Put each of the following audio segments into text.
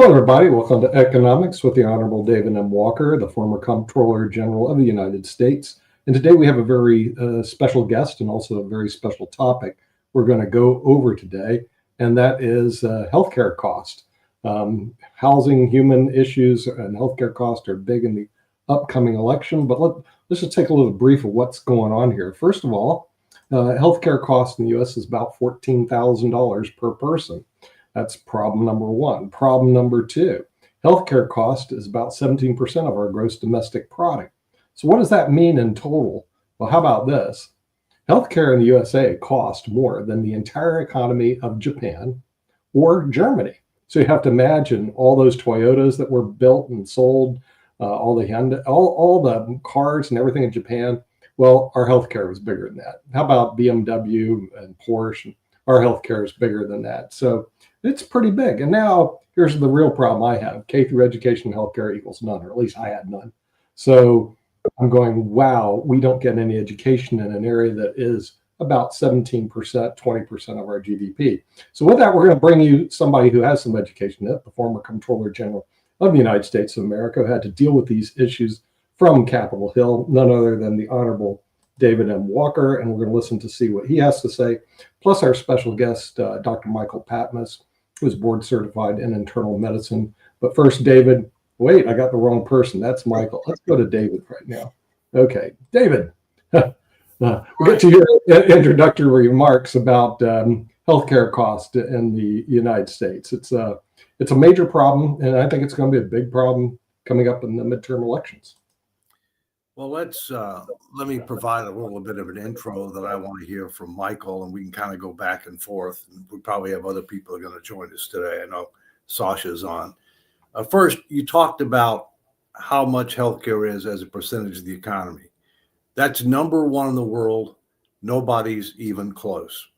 Hello, everybody. Welcome to Economics with the Honorable David M. Walker, the former Comptroller General of the United States. And today we have a very special guest and also a very special topic we're going to go over today, and that is healthcare cost. Housing, human issues, and healthcare costs are big in the upcoming election, but let's just take a little brief of what's going on here. First of all, healthcare cost in the U.S. is about $14,000 per person. That's problem number one. Problem number two, healthcare cost is about 17% of our gross domestic product. So what does that mean in total? Well, how about this? Healthcare in the USA costs more than the entire economy of Japan or Germany. So you have to imagine all those Toyotas that were built and sold, all the cars and everything in Japan. Well, our healthcare was bigger than that. How about BMW and Porsche? Our healthcare is bigger than that. So it's pretty big. And now here's the real problem I have. K through education healthcare equals none, or at least I had none. So I'm going, wow, we don't get any education in an area that is about 17%, 20% of our GDP. So with that, we're going to bring you somebody who has some education, the former Comptroller General of the United States of America, who had to deal with these issues from Capitol Hill, none other than the Honorable David M. Walker, and we're going to listen to see what he has to say, plus our special guest, Dr. Michael Patmos, who is board certified in internal medicine. But first, David, wait, I got the wrong person. That's Michael. Let's go to David right now. Okay, David, we'll get to your introductory remarks about healthcare cost in the United States. It's a major problem, and I think it's going to be a big problem coming up in the midterm elections. Well, let me provide a little bit of an intro that I want to hear from Michael, and we can kind of go back and forth. We probably have other people who are going to join us today. I know Sasha's on. First, you talked about how much healthcare is as a percentage of the economy. That's number one in the world. Nobody's even close.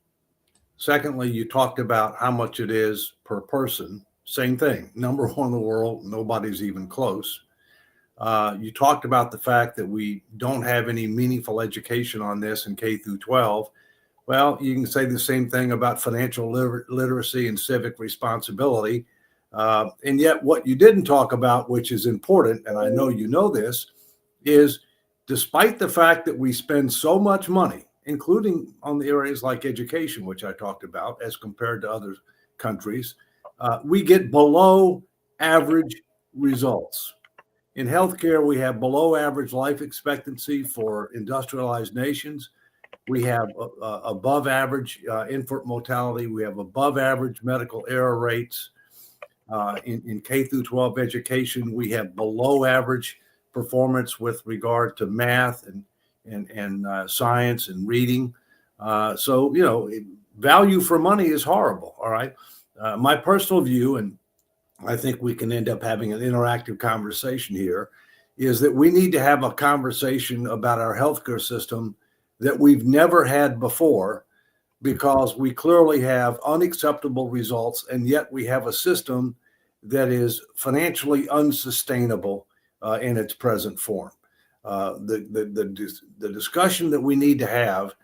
Secondly, you talked about how much it is per person. Same thing. Number one in the world. Nobody's even close. You talked about the fact that we don't have any meaningful education on this in K through 12. Well, you can say the same thing about financial literacy and civic responsibility. And yet what you didn't talk about, which is important, and I know you know this, is despite the fact that we spend so much money, including on the areas like education, which I talked about, as compared to other countries, we get below average results. In healthcare, we have below average life expectancy for industrialized nations. We have above average infant mortality. We have above average medical error rates. In K through 12 education, we have below average performance with regard to math and science and reading. So, you know, value for money is horrible. All right. My personal view, and I think we can end up having an interactive conversation here, is that we need to have a conversation about our healthcare system that we've never had before, because we clearly have unacceptable results, and yet we have a system that is financially unsustainable in its present form. The discussion that we need to have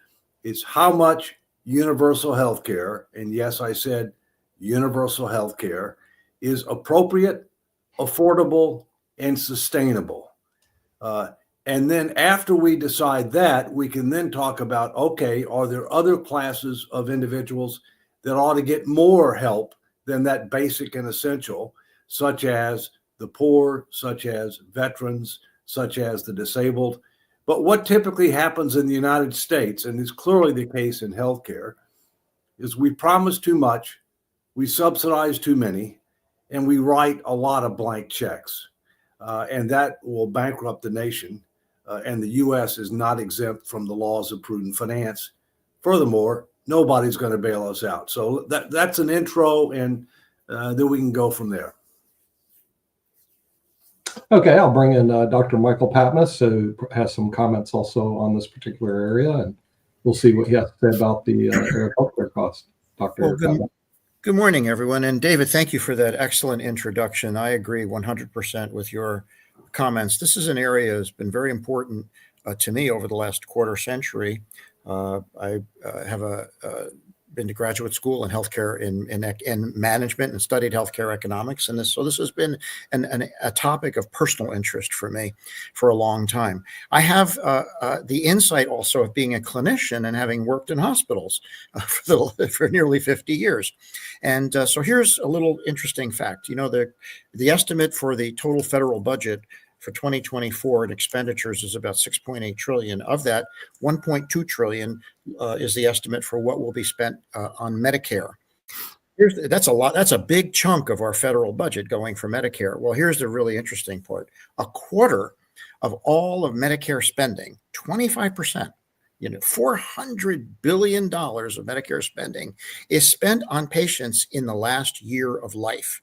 is how much universal health care, and yes, I said universal health care, is appropriate, affordable, and sustainable. And then after we decide that, we can then talk about, okay, are there other classes of individuals that ought to get more help than that basic and essential, such as the poor, such as veterans, such as the disabled? But what typically happens in the United States, and is clearly the case in healthcare, is we promise too much, we subsidize too many, and we write a lot of blank checks. And that will bankrupt the nation. And the U.S. is not exempt from the laws of prudent finance. Furthermore, nobody's going to bail us out. So that's an intro, and then we can go from there. Okay, I'll bring in Dr. Michael Patmos, who has some comments also on this particular area, and we'll see what he has to say about the healthcare cost. Dr. Patmos. Good morning, everyone. And David, thank you for that excellent introduction. I agree 100% with your comments. This is an area that's been very important to me over the last quarter century. I have a been to graduate school in healthcare in management and studied healthcare economics. And so this has been a topic of personal interest for me for a long time. I have the insight also of being a clinician and having worked in hospitals for nearly 50 years. And so here's a little interesting fact. The estimate for the total federal budget for 2024 in expenditures is about 6.8 trillion. Of that, 1.2 trillion is the estimate for what will be spent on Medicare. That's a lot. That's a big chunk of our federal budget going for Medicare. Well, here's the really interesting part. A quarter of all of Medicare spending, 25%, $400 billion of Medicare spending is spent on patients in the last year of life.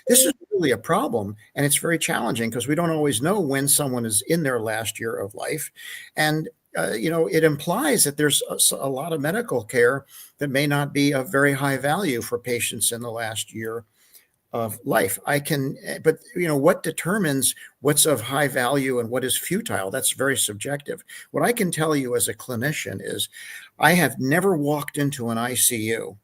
This is really a problem, and it's very challenging because we don't always know when someone is in their last year of life. And, it implies that there's a lot of medical care that may not be of very high value for patients in the last year of life. But what determines what's of high value and what is futile? That's very subjective. What I can tell you as a clinician is I have never walked into an ICU,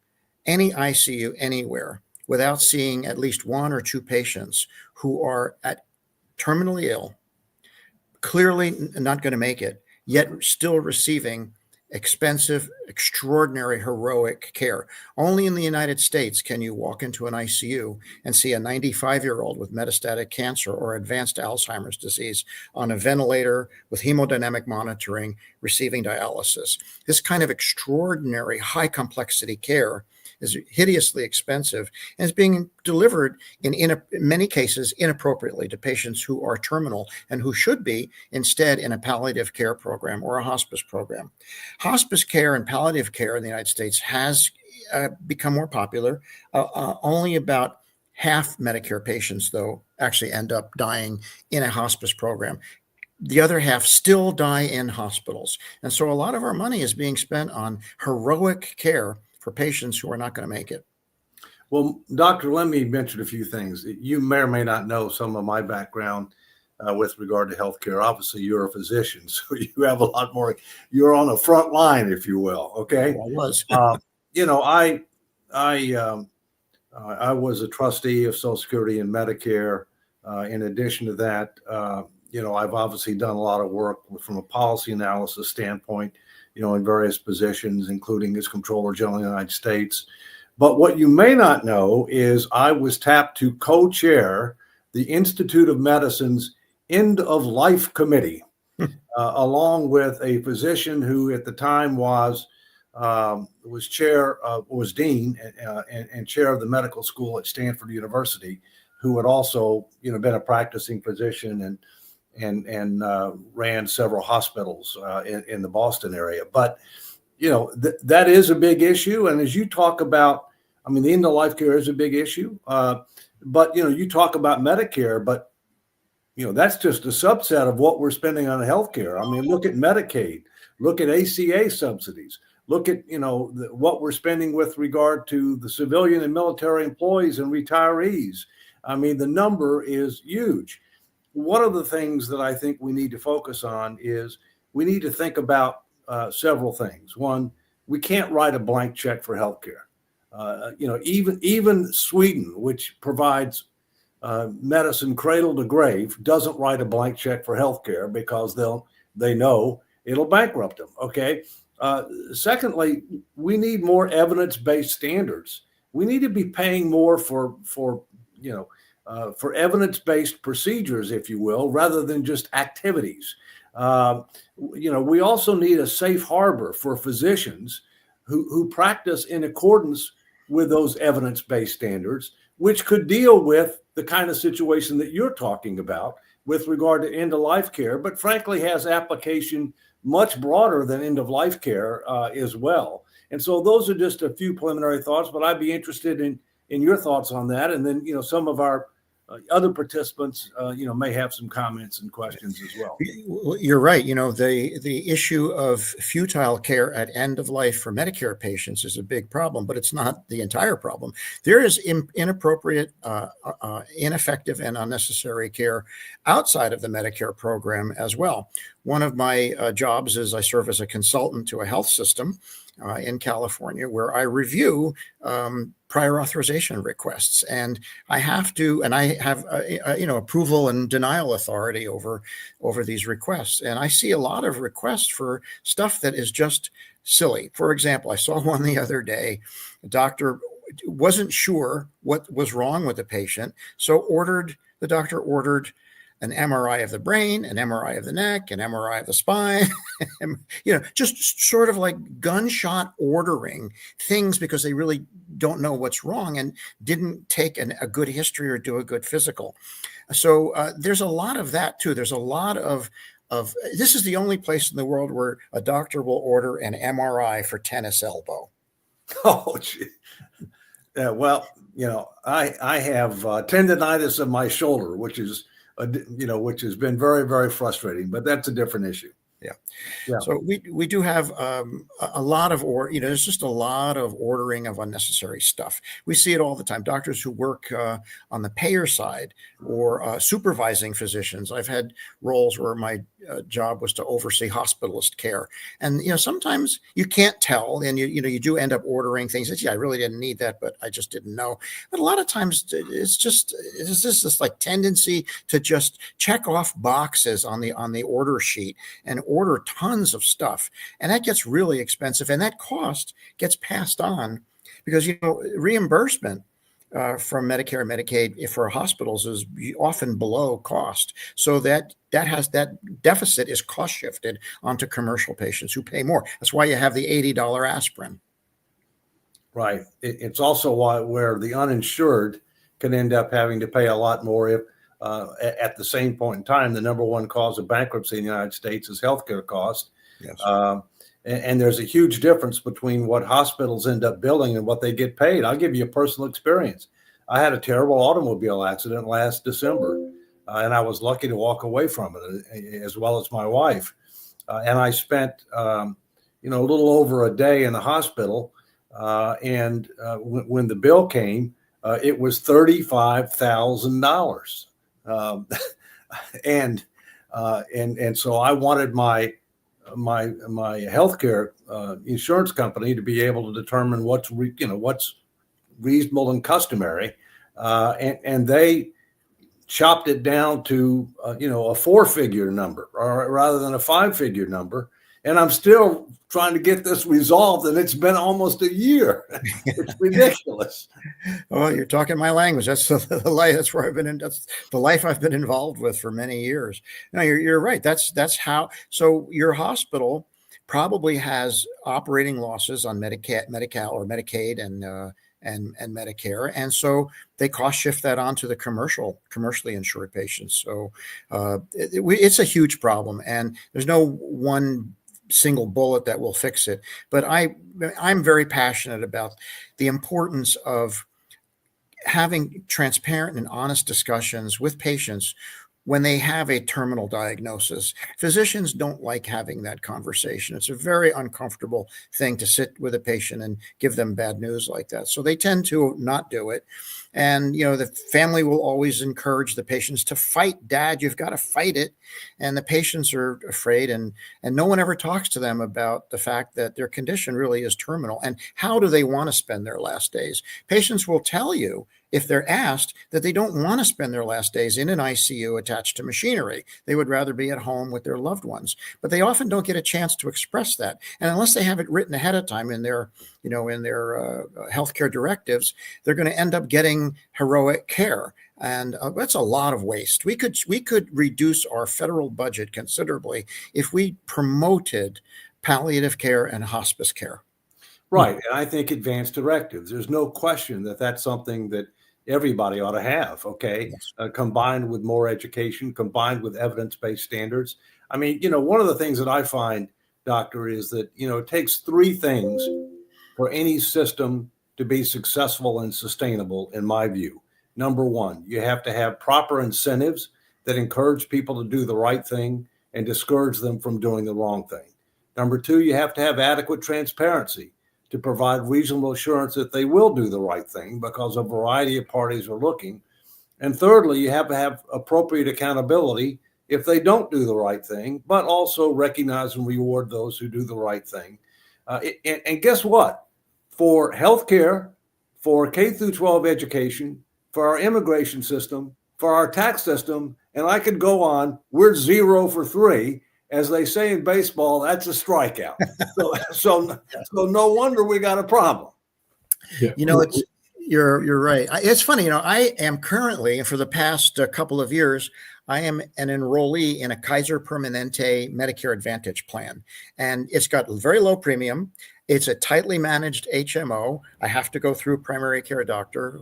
any ICU anywhere, without seeing at least one or two patients who are terminally ill, clearly not going to make it, yet still receiving expensive, extraordinary, heroic care. Only in the United States can you walk into an ICU and see a 95-year-old with metastatic cancer or advanced Alzheimer's disease on a ventilator with hemodynamic monitoring, receiving dialysis. This kind of extraordinary, high complexity care is hideously expensive and is being delivered in many cases inappropriately to patients who are terminal and who should be instead in a palliative care program or a hospice program. Hospice care and palliative care in the United States has become more popular. Only about half Medicare patients, though, actually end up dying in a hospice program. The other half still die in hospitals. And so a lot of our money is being spent on heroic care for patients who are not going to make it. Well, Doctor, let me mention a few things. You may or may not know some of my background with regard to healthcare. Obviously, you're a physician, so you have a lot more. You're on the front line, if you will. Okay. I was. I was a trustee of Social Security and Medicare. In addition to that, I've obviously done a lot of work from a policy analysis standpoint, in various positions, including as Comptroller General of the United States. But what you may not know is I was tapped to co-chair the Institute of Medicine's End of Life Committee, along with a physician who at the time was dean and chair of the medical school at Stanford University, who had also, been a practicing physician and ran several hospitals in the Boston area. But, that is a big issue. And as you talk about, the end of life care is a big issue. But, you talk about Medicare, but, that's just a subset of what we're spending on healthcare. Look at Medicaid, look at ACA subsidies, look at, what we're spending with regard to the civilian and military employees and retirees. The number is huge. One of the things that I think we need to focus on is we need to think about several things. One, we can't write a blank check for healthcare. Even Sweden, which provides medicine cradle to grave, doesn't write a blank check for healthcare because they know it'll bankrupt them. Okay. Secondly, we need more evidence-based standards. We need to be paying more for evidence-based procedures, if you will, rather than just activities. We also need a safe harbor for physicians who practice in accordance with those evidence-based standards, which could deal with the kind of situation that you're talking about with regard to end-of-life care, but frankly has application much broader than end-of-life care as well. And so those are just a few preliminary thoughts, but I'd be interested in your thoughts on that. And then, some of our other participants, may have some comments and questions as well. You're right. The issue of futile care at end of life for Medicare patients is a big problem, but it's not the entire problem. There is inappropriate, ineffective, and unnecessary care outside of the Medicare program as well. one of my jobs is I serve as a consultant to a health system in California, where I review prior authorization requests, and I have approval and denial authority over these requests. And I see a lot of requests for stuff that is just silly. For example, I saw one the other day. The doctor wasn't sure what was wrong with the patient, so the doctor ordered an MRI of the brain, an MRI of the neck, an MRI of the spine, just sort of like gunshot ordering things because they really don't know what's wrong and didn't take a good history or do a good physical. So there's a lot of that too. There's a lot of this is the only place in the world where a doctor will order an MRI for tennis elbow. Oh, gee. Yeah, well, I have tendonitis of my shoulder, which has been very, very frustrating, but that's a different issue. Yeah. So we do have a lot of there's just a lot of ordering of unnecessary stuff. We see it all the time. Doctors who work on the payer side or supervising physicians. I've had roles where my job was to oversee hospitalist care, and sometimes you can't tell, and you do end up ordering things that I really didn't need that, but I just didn't know. But a lot of times it's just this like tendency to just check off boxes on the order sheet and order tons of stuff, and that gets really expensive, and that cost gets passed on because reimbursement from Medicare and Medicaid for hospitals is often below cost, so that deficit is cost shifted onto commercial patients who pay more. That's why you have the $80 aspirin. Right. It's also where the uninsured can end up having to pay a lot more if at the same point in time, the number one cause of bankruptcy in the United States is healthcare costs. Yes. And there's a huge difference between what hospitals end up billing and what they get paid. I'll give you a personal experience. I had a terrible automobile accident last December, and I was lucky to walk away from it, as well as my wife. And I spent, a little over a day in the hospital. And when the bill came, it was $35,000. And so I wanted my healthcare insurance company to be able to determine what's reasonable and customary, and they chopped it down to a 4-figure number rather than a 5-figure number. And I'm still trying to get this resolved, and it's been almost a year. It's ridiculous. Well, you're talking my language. That's the life. That's where I've been in. That's the life I've been involved with for many years. No, you're right. That's how. So your hospital probably has operating losses on Medi-Cal or Medicaid and Medicare, and so they cost shift that onto the commercially insured patients. So it's a huge problem, and there's no one single bullet that will fix it. But I'm very passionate about the importance of having transparent and honest discussions with patients when they have a terminal diagnosis. Physicians don't like having that conversation. It's a very uncomfortable thing to sit with a patient and give them bad news like that. So they tend to not do it. And, the family will always encourage the patients to fight. Dad, you've got to fight it. And the patients are afraid, and no one ever talks to them about the fact that their condition really is terminal. And how do they want to spend their last days? Patients will tell you, if they're asked, that they don't want to spend their last days in an ICU attached to machinery. They would rather be at home with their loved ones. But they often don't get a chance to express that. And unless they have it written ahead of time in their healthcare directives, they're going to end up getting heroic care. And that's a lot of waste. We could reduce our federal budget considerably if we promoted palliative care and hospice care. Right. And I think advanced directives, there's no question that that's something that everybody ought to have. Okay. Yes. Combined with more education, combined with evidence-based standards. I mean, one of the things that I find, Doctor, is that, it takes 3 things for any system to be successful and sustainable, in my view. Number 1, you have to have proper incentives that encourage people to do the right thing and discourage them from doing the wrong thing. Number 2, you have to have adequate transparency to provide reasonable assurance that they will do the right thing because a variety of parties are looking. And thirdly, you have to have appropriate accountability if they don't do the right thing, but also recognize and reward those who do the right thing. And guess what? For healthcare, for K through 12 education, for our immigration system, for our tax system, and I could go on, we're 0 for 3. As they say in baseball, that's a strikeout. So no wonder we got a problem. Yeah. You know, you're right. It's funny. You know, I am currently, for the past couple of years, I am an enrollee in a Kaiser Permanente Medicare Advantage plan, and it's got very low premium. It's a tightly managed HMO. I have to go through a primary care doctor,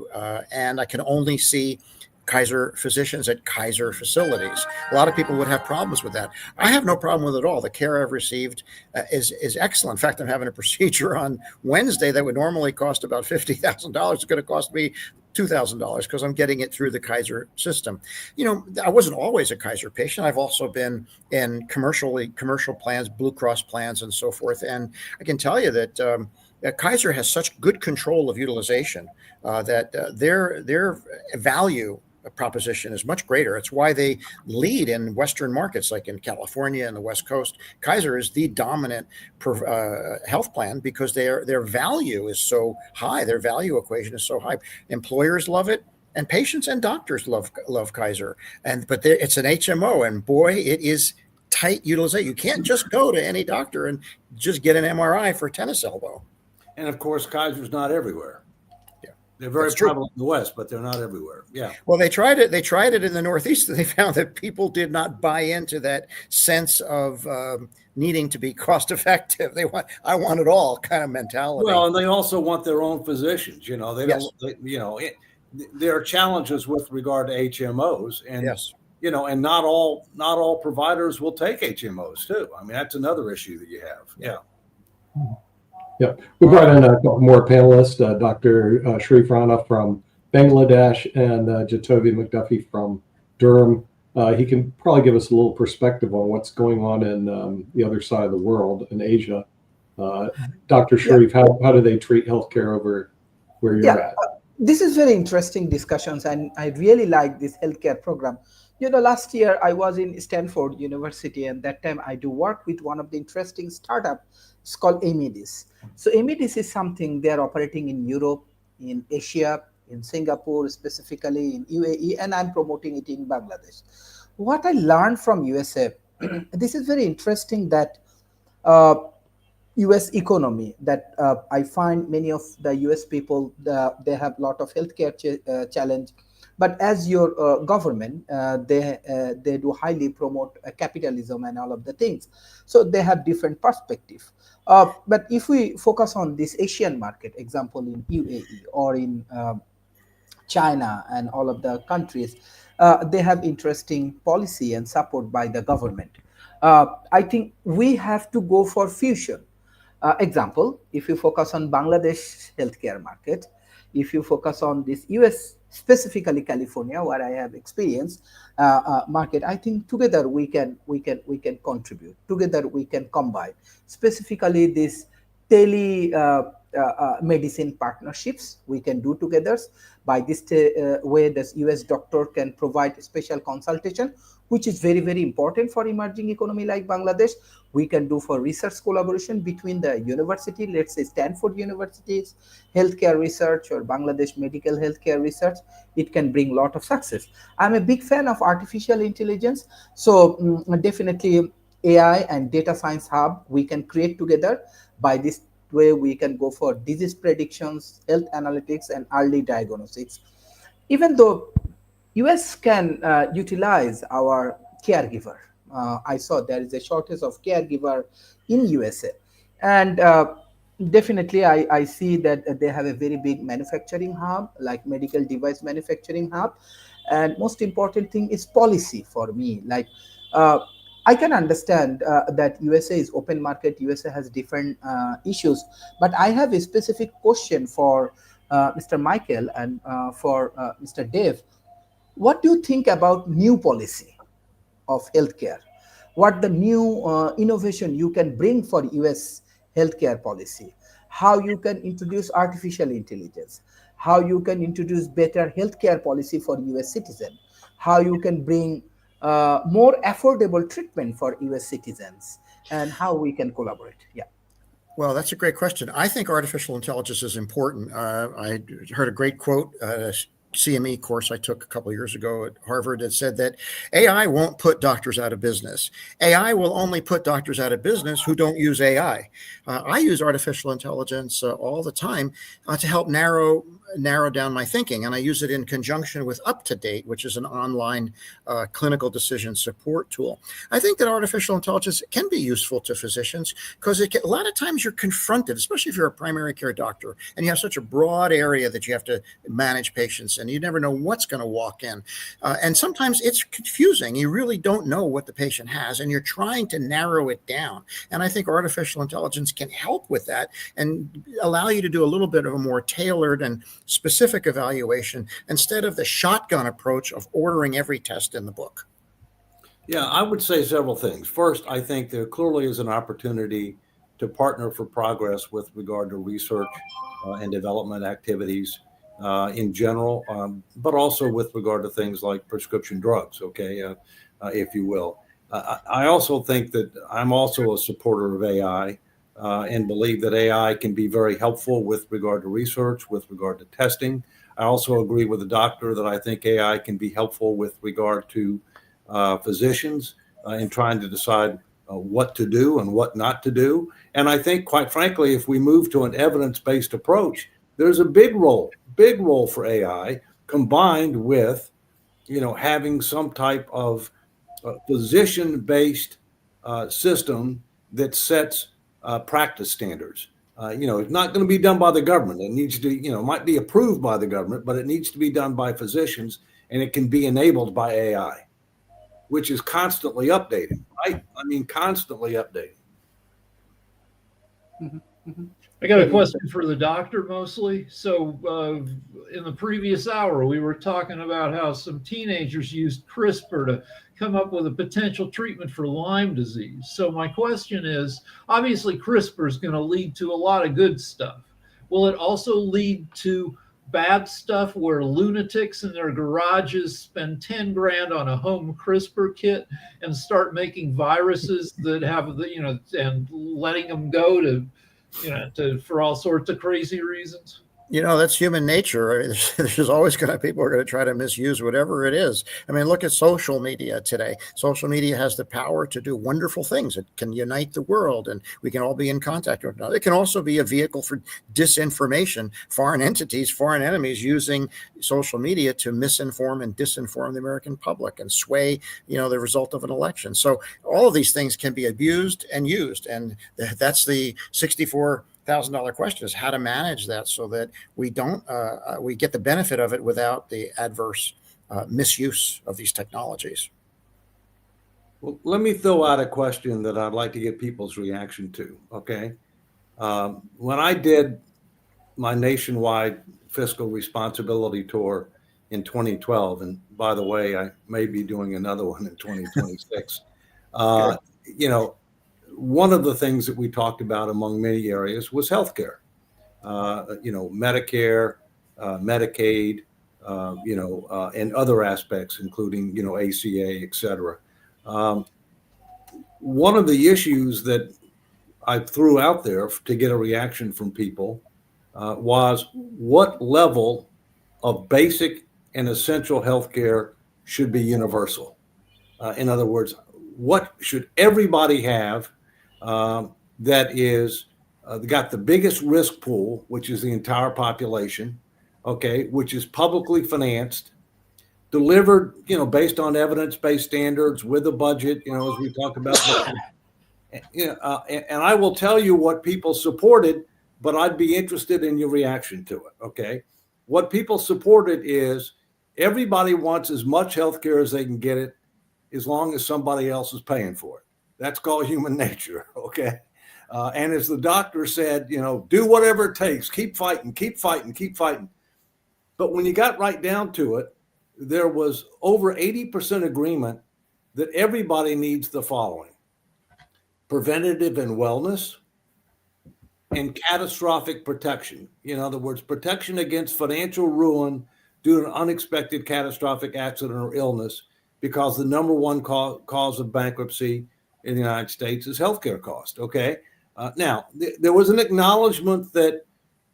and I can only see Kaiser physicians at Kaiser facilities. A lot of people would have problems with that. I have no problem with it at all. The care I've received is excellent. In fact, I'm having a procedure on Wednesday that would normally cost about $50,000. It's going to cost me $2,000 because I'm getting it through the Kaiser system. You know, I wasn't always a Kaiser patient. I've also been in commercial plans, Blue Cross plans, and so forth. And I can tell you that Kaiser has such good control of utilization that their value proposition is much greater. It's why they lead in Western markets, like in California and the West Coast. Kaiser is the dominant health plan because their value is so high. Their value equation is so high. Employers love it, and patients and doctors love Kaiser. But it's an HMO, and boy, it is tight utilization. You can't just go to any doctor and just get an MRI for tennis elbow. And of course, Kaiser's not everywhere. They're very That's true. prevalent in the West, but they're not everywhere. Yeah. Well, they tried it. They tried it in the Northeast, and they found that people did not buy into that sense of needing to be cost effective. I want it all kind of mentality. Well, and they also want their own physicians. You know, there are challenges with regard to HMOs, and yes. You know, and not all providers will take HMOs too. I mean, that's another issue that you have. Yeah. Yep. We brought in a couple more panelists, Dr. Sharif Rana from Bangladesh and Jatovi McDuffie from Durham. He can probably give us a little perspective on what's going on in the other side of the world, in Asia. Dr. Sharif, how do they treat healthcare over where you're at? This is very interesting discussions, and I really like this healthcare program. You know, last year I was in Stanford University, and that time I do work with one of the interesting startup. It's called Amedis. So Amedis is something they are operating in Europe, in Asia, in Singapore, specifically in UAE, and I'm promoting it in Bangladesh. What I learned from USA, this is very interesting that US economy, that I find many of the US people, they have a lot of healthcare challenge. But as your government, they do highly promote capitalism and all of the things. So they have different perspective. But if we focus on this Asian market, example in UAE or in China and all of the countries, they have interesting policy and support by the government. I think we have to go for fusion. Example, if you focus on Bangladesh healthcare market, if you focus on this US, specifically California, where I have experience market, I think together we can contribute. Together we can combine. Specifically, this medicine partnerships we can do together. By this way, the US doctor can provide special consultation, which is very, very important for emerging economy like Bangladesh. We can do for research collaboration between the university, let's say Stanford University's healthcare research or Bangladesh medical healthcare research. It can bring a lot of success. I'm a big fan of artificial intelligence. So definitely AI and data science hub, we can create together. By this way, we can go for disease predictions, health analytics, and early diagnostics. Even though US can utilize our caregiver. I saw there is a shortage of caregiver in USA. And definitely I see that they have a very big manufacturing hub, like medical device manufacturing hub. And most important thing is policy for me. Like I can understand that USA is open market, USA has different issues, but I have a specific question for Mr. Michael and for Mr. Dave. What do you think about new policy of healthcare? What the new innovation you can bring for US healthcare policy? How you can introduce artificial intelligence? How you can introduce better healthcare policy for US citizen? How you can bring more affordable treatment for US citizens, and how we can collaborate. Yeah. Well, that's a great question. I think artificial intelligence is important. I heard a great quote, CME course I took a couple of years ago at Harvard that said that AI won't put doctors out of business. AI will only put doctors out of business who don't use AI. I use artificial intelligence all the time to help narrow down my thinking, and I use it in conjunction with UpToDate, which is an online clinical decision support tool. I think that artificial intelligence can be useful to physicians because a lot of times you're confronted, especially if you're a primary care doctor and you have such a broad area that you have to manage patients and you never know what's going to walk in. And sometimes it's confusing. You really don't know what the patient has and you're trying to narrow it down. And I think artificial intelligence can help with that and allow you to do a little bit of a more tailored and specific evaluation instead of the shotgun approach of ordering every test in the book. Yeah, I would say several things. First, I think there clearly is an opportunity to partner for progress with regard to research and development activities in general, but also with regard to things like prescription drugs, okay, if you will. I also think that I'm also a supporter of AI and believe that AI can be very helpful with regard to research, with regard to testing. I also agree with the doctor that I think AI can be helpful with regard to physicians in trying to decide what to do and what not to do. And I think, quite frankly, if we move to an evidence-based approach, there's a big role for AI combined with, having some type of physician-based system that sets practice standards. It's not going to be done by the government. It needs to, might be approved by the government, but it needs to be done by physicians, and it can be enabled by AI, which is constantly updating, right? I mean, constantly updating. Mm-hmm. Mm-hmm. I got a question for the doctor mostly. So in the previous hour, we were talking about how some teenagers used CRISPR to come up with a potential treatment for Lyme disease. So my question is, obviously CRISPR is going to lead to a lot of good stuff. Will it also lead to bad stuff where lunatics in their garages spend 10 grand on a home CRISPR kit and start making viruses that have the, and letting them go to, for all sorts of crazy reasons? That's human nature. There's always going to people who are going to try to misuse whatever it is. I mean, look at social media today. Social media has the power to do wonderful things. It can unite the world and we can all be in contact with another. It can also be a vehicle for disinformation, foreign entities, foreign enemies using social media to misinform and disinform the American public and sway, the result of an election. So all of these things can be abused and used. And that's the $64,000 question, is how to manage that so that we don't we get the benefit of it without the adverse misuse of these technologies. Well, let me throw out a question that I'd like to get people's reaction to. Okay, when I did my nationwide fiscal responsibility tour in 2012, and by the way, I may be doing another one in 2026. One of the things that we talked about among many areas was healthcare, Medicare, Medicaid, and other aspects, including, ACA, et cetera. One of the issues that I threw out there to get a reaction from people was what level of basic and essential healthcare should be universal. In other words, what should everybody have that is got the biggest risk pool, which is the entire population, okay, which is publicly financed, delivered, based on evidence-based standards with a budget, as we talked about. And I will tell you what people supported, but I'd be interested in your reaction to it, okay? What people supported is everybody wants as much health care as they can get it as long as somebody else is paying for it. That's called human nature, okay? And as the doctor said, do whatever it takes, keep fighting, keep fighting, keep fighting. But when you got right down to it, there was over 80% agreement that everybody needs the following: preventative and wellness, and catastrophic protection. In other words, protection against financial ruin due to an unexpected catastrophic accident or illness, because the number one cause of bankruptcy in the United States is healthcare cost. Okay. Now, there was an acknowledgement that,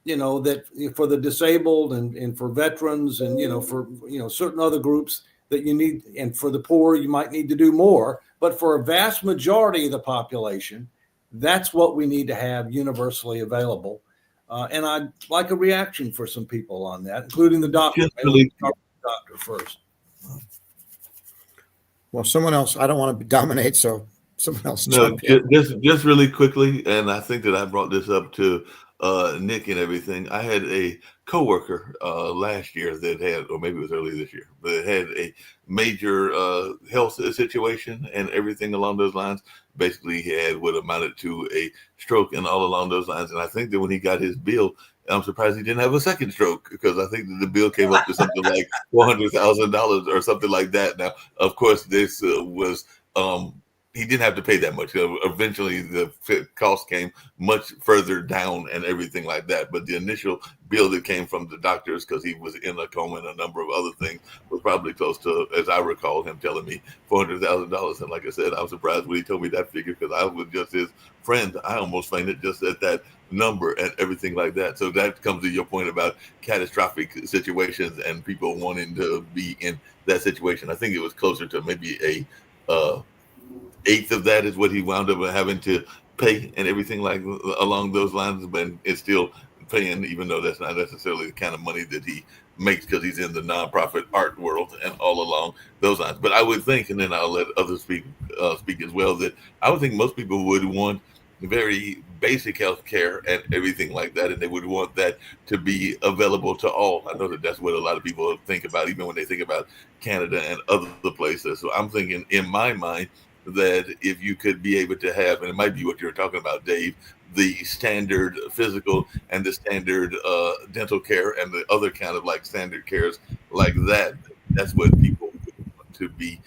that for the disabled and for veterans and, for, certain other groups that you need, and for the poor, you might need to do more. But for a vast majority of the population, that's what we need to have universally available. And I'd like a reaction for some people on that, including the doctor. Doctor first. Well, someone else. I don't want to dominate, so someone else. No, just really quickly, and I think that I brought this up to Nick and everything. I had a coworker last year that had, or maybe it was early this year, but it had a major health situation and everything along those lines. Basically, he had what amounted to a stroke and all along those lines. And I think that when he got his bill, I'm surprised he didn't have a second stroke, because I think that the bill came up to something like $400,000 or something like that. Now, of course, this was he didn't have to pay that much. Eventually, the cost came much further down and everything like that. But the initial bill that came from the doctors, because he was in a coma and a number of other things, was probably close to, as I recall him telling me, $400,000. And like I said, I was surprised when he told me that figure, because I was just his friend. I almost fainted just at that number and everything like that. So that comes to your point about catastrophic situations and people wanting to be in that situation. I think it was closer to maybe a eighth of that is what he wound up having to pay and everything like along those lines, but it's still paying, even though that's not necessarily the kind of money that he makes, because he's in the nonprofit art world and all along those lines. But I would think, and then I'll let others speak as well, that I would think most people would want very basic health care and everything like that, and they would want that to be available to all. I know that that's what a lot of people think about, even when they think about Canada and other places. So I'm thinking in my mind that if you could be able to have, and it might be what you're talking about, Dave, the standard physical and the standard dental care and the other kind of like standard cares like that, that's what people want to be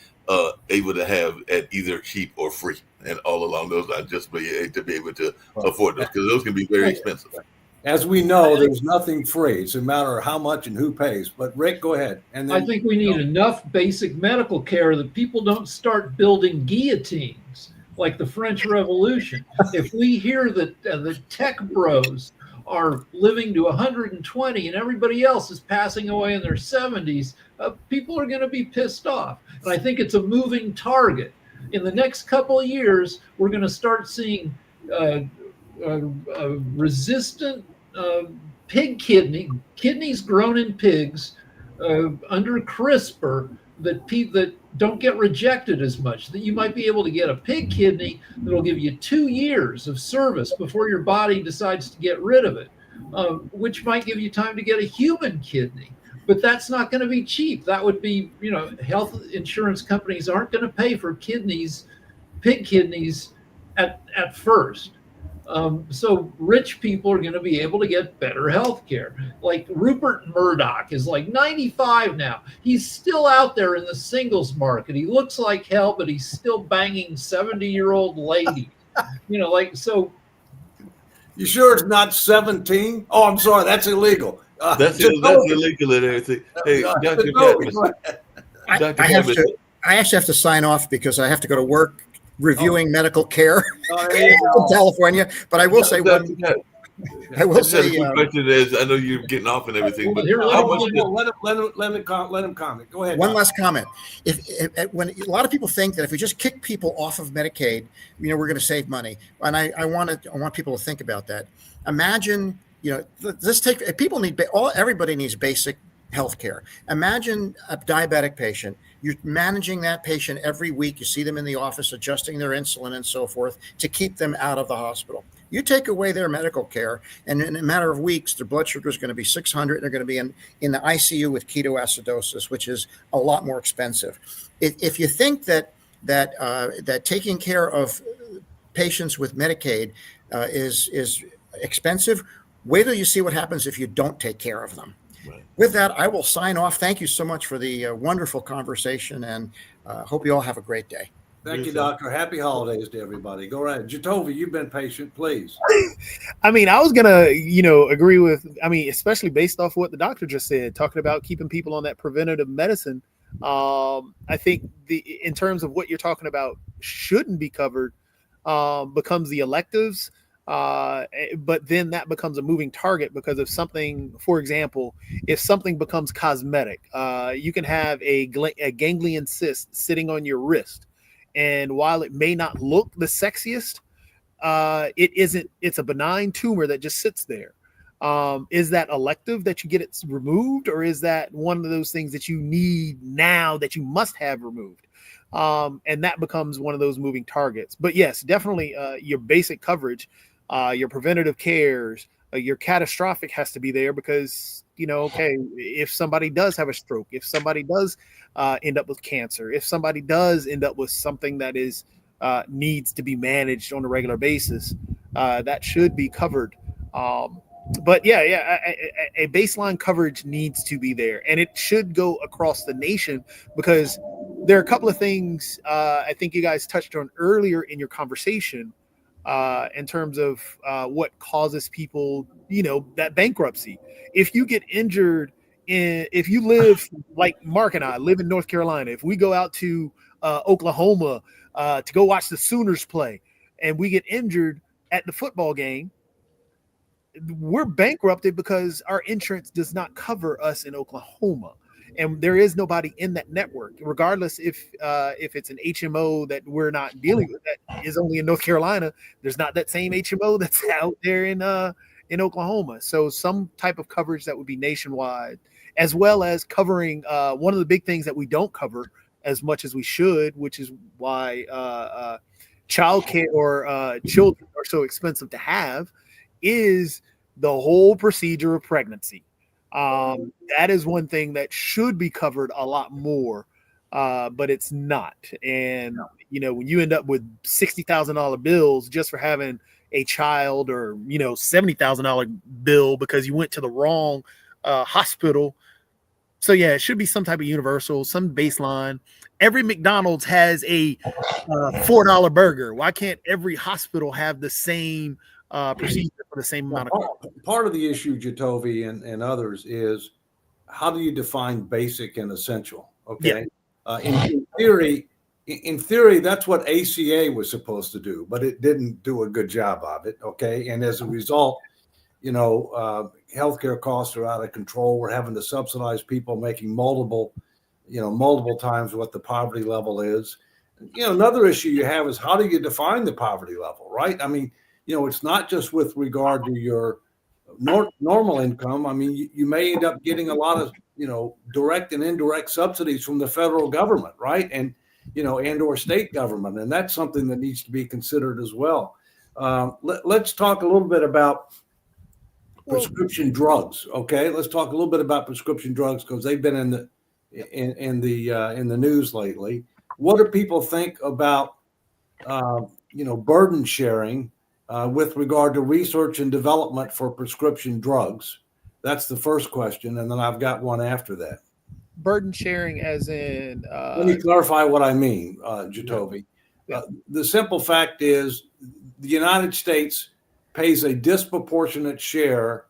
able to have at either cheap or free and all along those lines, just to be able to afford those, because those can be very expensive. As we know, there's nothing free. It's a matter of how much and who pays. But Rick, go ahead. And then, I think we need enough basic medical care that people don't start building guillotines like the French Revolution. If we hear that the tech bros are living to 120 and everybody else is passing away in their 70s, people are going to be pissed off. And I think it's a moving target. In the next couple of years, we're going to start seeing resistant pig kidneys grown in pigs under CRISPR that don't get rejected as much, that you might be able to get a pig kidney that'll give you 2 years of service before your body decides to get rid of it, which might give you time to get a human kidney. But that's not going to be cheap. That would be, health insurance companies aren't going to pay for pig kidneys at first. So rich people are going to be able to get better health care. Like Rupert Murdoch is like 95 now. He's still out there in the singles market. He looks like hell, but he's still banging 70-year-old ladies. So. You sure it's not 17? Oh, I'm sorry. That's illegal. That's illegal and everything. Hey, Dr. I actually have to sign off because I have to go to work reviewing medical care in California. But I will say one. I will say. The question is, I know you're getting off and everything, but let him comment. Go ahead. One last comment. When a lot of people think that if we just kick people off of Medicaid, we're going to save money, and I want people to think about that. Imagine. Everybody needs basic health care. Imagine a diabetic patient. You're managing that patient every week. You see them in the office, adjusting their insulin and so forth to keep them out of the hospital. You take away their medical care, and in a matter of weeks, their blood sugar is going to be 600. They're going to be in the ICU with ketoacidosis, which is a lot more expensive. If you think that taking care of patients with Medicaid is expensive, wait till you see what happens if you don't take care of them. Right. With that, I will sign off. Thank you so much for the wonderful conversation, and hope you all have a great day. Thank you, Doctor. Happy holidays to everybody. Go right. Jatovi, you've been patient, please. I was going to, agree with, especially based off what the doctor just said, talking about keeping people on that preventative medicine. I think in terms of what you're talking about shouldn't be covered becomes the electives. But then that becomes a moving target because if something, for example, if something becomes cosmetic, you can have a ganglion cyst sitting on your wrist. And while it may not look the sexiest, it isn't, it's a benign tumor that just sits there. Is that elective that you get it removed, or is that one of those things that you need now that you must have removed? And that becomes one of those moving targets. But yes, definitely your basic coverage, your preventative cares, your catastrophic has to be there because, okay, if somebody does have a stroke, if somebody does end up with cancer, if somebody does end up with something that is needs to be managed on a regular basis, that should be covered. But a baseline coverage needs to be there, and it should go across the nation because there are a couple of things I think you guys touched on earlier in your conversation in terms of what causes people, that bankruptcy. If you get injured if you live like Mark and I live in North Carolina, if we go out to Oklahoma to go watch the Sooners play and we get injured at the football game, we're bankrupted because our insurance does not cover us in Oklahoma, and there is nobody in that network, regardless if it's an HMO that we're not dealing with that is only in North Carolina. There's not that same HMO that's out there in Oklahoma. So some type of coverage that would be nationwide, as well as covering one of the big things that we don't cover as much as we should, which is why childcare or children are so expensive to have, is the whole procedure of pregnancy. That is one thing that should be covered a lot more, but it's not. And, when you end up with $60,000 bills just for having a child, or, $70,000 bill because you went to the wrong hospital. So, yeah, it should be some type of universal, some baseline. Every McDonald's has a $4 burger. Why can't every hospital have the same procedure for the same amount of cost? Part of the issue, Jatovi and others, is how do you define basic and essential? Okay. Yeah. In theory, that's what ACA was supposed to do, but it didn't do a good job of it. Okay. And as a result, healthcare costs are out of control. We're having to subsidize people making multiple times what the poverty level is. Another issue you have is how do you define the poverty level, right? I mean, it's not just with regard to your normal income. I mean, you may end up getting a lot of, direct and indirect subsidies from the federal government, right? And, and or state government. And that's something that needs to be considered as well. Let's talk a little bit about prescription drugs. Okay. Let's talk a little bit about prescription drugs because they've been in the news lately. What do people think about, burden sharing with regard to research and development for prescription drugs? That's the first question. And then I've got one after that. Burden sharing as in... Let me clarify what I mean, Jatovi. Yeah. The simple fact is the United States pays a disproportionate share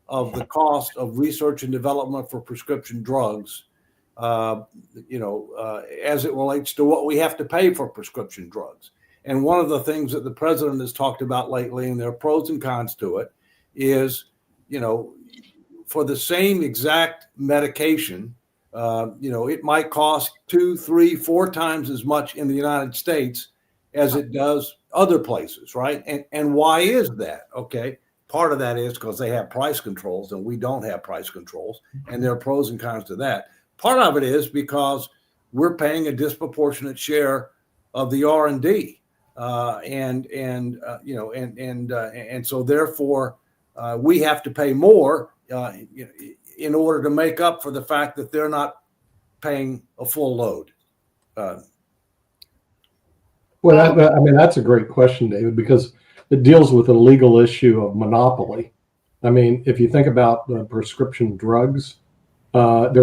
of the cost of research and development for prescription drugs, as it relates to what we have to pay for prescription drugs. And one of the things that the president has talked about lately, and there are pros and cons to it, is, for the same exact medication, it might cost 2, 3, 4 times as much in the United States as it does other places, right? And why is that? Okay. Part of that is because they have price controls and we don't have price controls, and there are pros and cons to that. Part of it is because we're paying a disproportionate share of the R&D. And so therefore we have to pay more in order to make up for the fact that they're not paying a full load. That's a great question, David, because it deals with a legal issue of monopoly. I mean, if you think about the prescription drugs, they have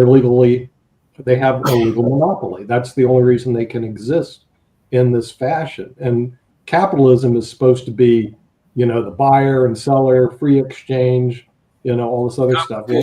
a legal monopoly. That's the only reason they can exist in this fashion. And capitalism is supposed to be, the buyer and seller, free exchange, all this other stuff. Well,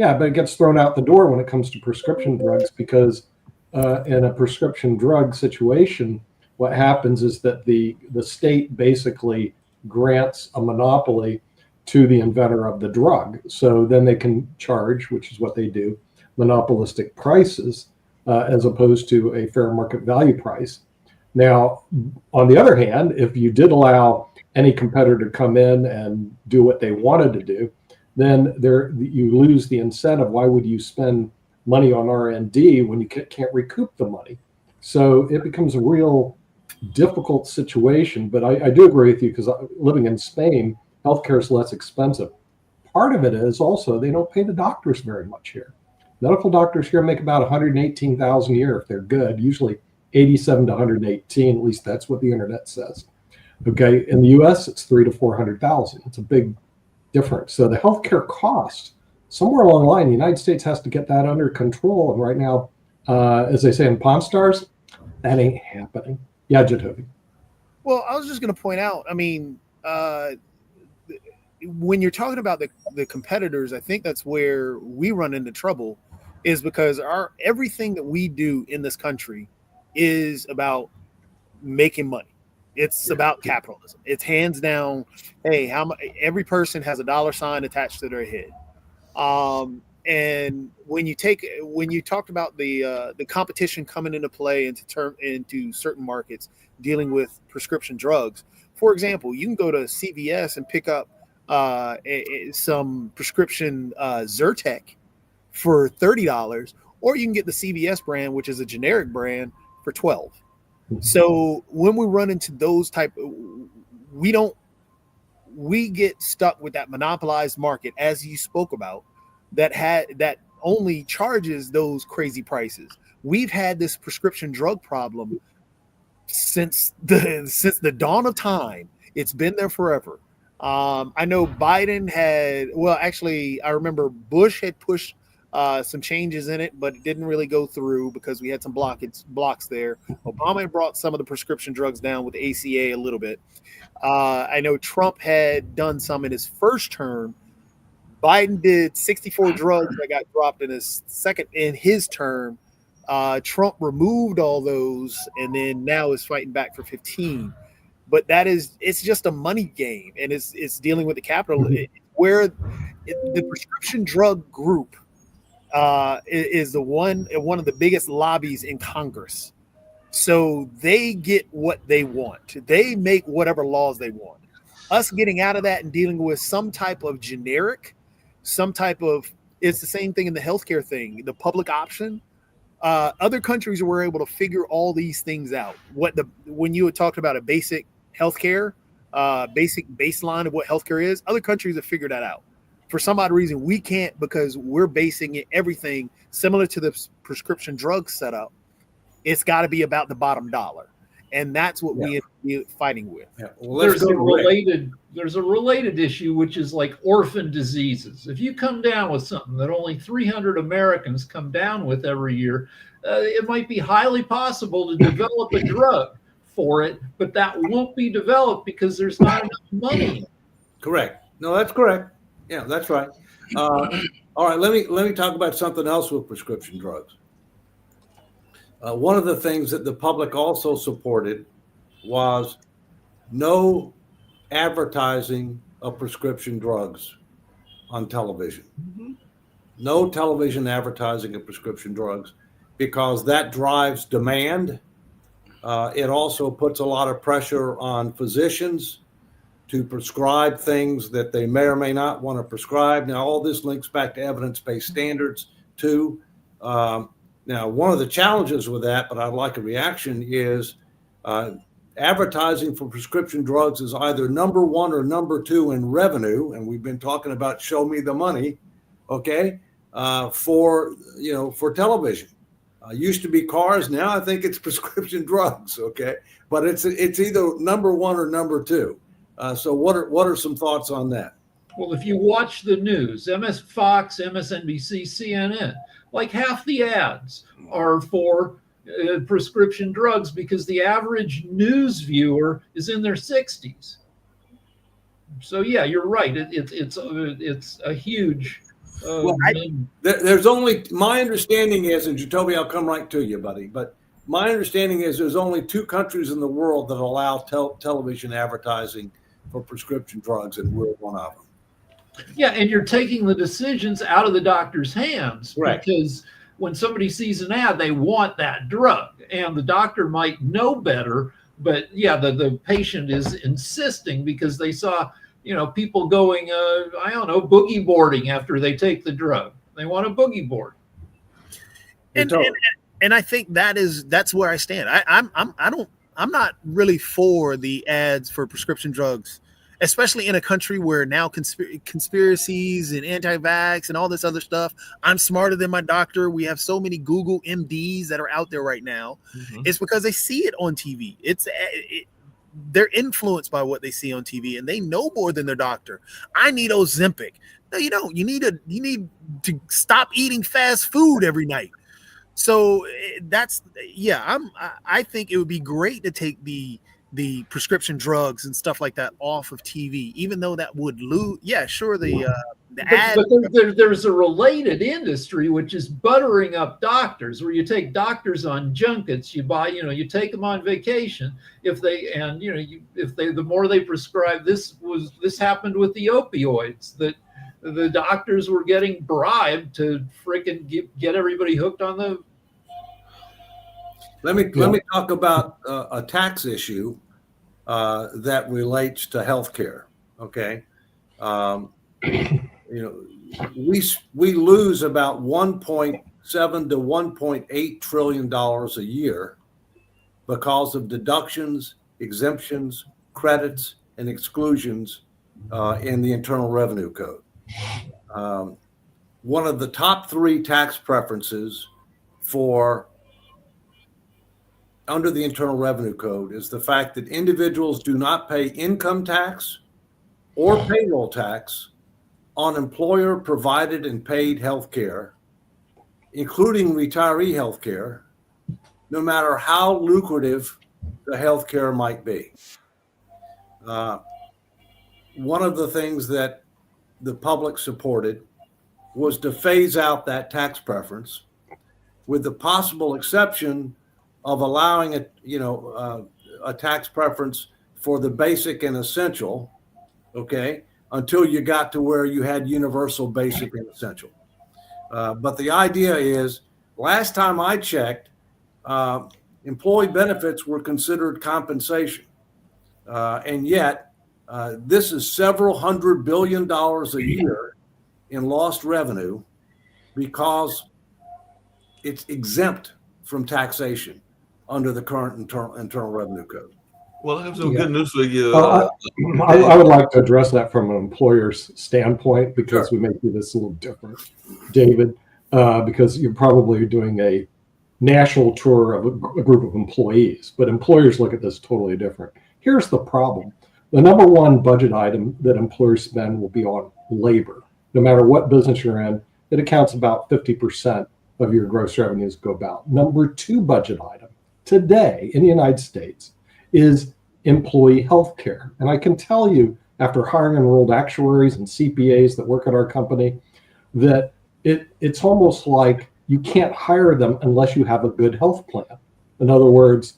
Yeah, but it gets thrown out the door when it comes to prescription drugs because in a prescription drug situation, what happens is that the state basically grants a monopoly to the inventor of the drug. So then they can charge, which is what they do, monopolistic prices as opposed to a fair market value price. Now, on the other hand, if you did allow any competitor to come in and do what they wanted to do, then you lose the incentive. Why would you spend money on R&D when you can't recoup the money? So it becomes a real difficult situation. But I do agree with you because living in Spain, healthcare is less expensive. Part of it is also they don't pay the doctors very much here. Medical doctors here make about $118,000 a year if they're good, usually 87 to 118, at least that's what the internet says. Okay, in the US, it's 300 to 400,000. It's a big difference. So the healthcare cost, somewhere along the line, the United States has to get that under control. And right now, as they say in Pawn Stars, that ain't happening. Yeah, Jacoby. Well, I was just going to point out, I mean, when you're talking about the competitors, I think that's where we run into trouble, is because everything that we do in this country is about making money. It's about capitalism. It's hands down, hey, every person has a dollar sign attached to their head. And when you talked about the competition coming into play into certain markets dealing with prescription drugs, for example, you can go to CVS and pick up some prescription Zyrtec for $30, or you can get the CVS brand, which is a generic brand, for $12. So when we run into those we get stuck with that monopolized market, as you spoke about, that only charges those crazy prices. We've had this prescription drug problem since the dawn of time. It's been there forever. I know Biden I remember Bush had pushed some changes in it, but it didn't really go through because we had some blocks there. Obama had brought some of the prescription drugs down with the ACA a little bit. I know Trump had done some in his first term. Biden did 64 drugs that got dropped in his term. Trump removed all those and then now is fighting back for 15. But it's just a money game, and it's dealing with the capital where the prescription drug group is one of the biggest lobbies in Congress. So they get what they want. They make whatever laws they want. Us getting out of that and dealing with some type of generic, it's the same thing in the healthcare thing, the public option. Other countries were able to figure all these things out. When you had talked about a basic healthcare, basic baseline of what healthcare is, other countries have figured that out. For some odd reason, we can't, because we're basing everything similar to the prescription drug setup. It's got to be about the bottom dollar, and that's what we're fighting with. Yeah. Well, There's a related issue, which is like orphan diseases. If you come down with something that only 300 Americans come down with every year, it might be highly possible to develop a drug for it, but that won't be developed because there's not enough money. Correct. No, that's correct. Yeah, that's right. All right, let me talk about something else with prescription drugs. One of the things that the public also supported was no advertising of prescription drugs on television. Mm-hmm. No television advertising of prescription drugs, because that drives demand. It also puts a lot of pressure on physicians to prescribe things that they may or may not want to prescribe. Now, all this links back to evidence-based standards too. Now, one of the challenges with that, but I'd like a reaction, is advertising for prescription drugs is either number one or number two in revenue, and we've been talking about show me the money, okay, for television. Used to be cars, now I think it's prescription drugs, okay, but it's either number one or number two. So what are some thoughts on that? Well, if you watch the news, Fox, MSNBC, CNN, like half the ads are for prescription drugs because the average news viewer is in their 60s. So yeah, you're right. It's a huge Well, men- There's only, my understanding is, and Jacoby, I'll come right to you, buddy, but my understanding is there's only 2 countries in the world that allow television advertising for prescription drugs, and we're one of them. Yeah, and you're taking the decisions out of the doctor's hands. Right. Because when somebody sees an ad, they want that drug, and the doctor might know better, but yeah, the patient is insisting because they saw, people going, I don't know, boogie boarding after they take the drug. They want a boogie board. And I think that's where I stand. I'm not really for the ads for prescription drugs, especially in a country where now conspiracies and anti-vax and all this other stuff. I'm smarter than my doctor. We have so many Google MDs that are out there right now. Mhm. It's because they see it on TV. They're influenced by what they see on TV, and they know more than their doctor. I need Ozempic. No, you don't. You need to stop eating fast food every night. So I think it would be great to take the prescription drugs and stuff like that off of TV, even though that would lose. Yeah, sure. The ad. But there's a related industry, which is buttering up doctors, where you take doctors on junkets, you take them on vacation. The more they prescribe, this happened with the opioids, that the doctors were getting bribed to freaking get everybody hooked on the. Let me talk about a tax issue that relates to healthcare. Okay, we lose about 1.7 to 1.8 trillion dollars a year because of deductions, exemptions, credits, and exclusions in the Internal Revenue Code. One of the top 3 tax preferences under the Internal Revenue Code is the fact that individuals do not pay income tax or payroll tax on employer provided and paid health care, including retiree health care, no matter how lucrative the health care might be. One of the things that the public supported was to phase out that tax preference, with the possible exception of allowing a tax preference for the basic and essential, okay, until you got to where you had universal basic and essential. But the idea is, last time I checked, employee benefits were considered compensation. And yet, this is several $100 billion a year in lost revenue because it's exempt from taxation under the current Internal Revenue Code. Well, I have some good news for you. I would like to address that from an employer's standpoint, because we may do this a little different, David, because you're probably doing a national tour of a group of employees, but employers look at this totally different. Here's the problem. The number one budget item that employers spend will be on labor. No matter what business you're in, it accounts about 50% of your gross revenues go about. Number 2 budget item today in the United States is employee health care. And I can tell you, after hiring enrolled actuaries and CPAs that work at our company, that it's almost like you can't hire them unless you have a good health plan. In other words,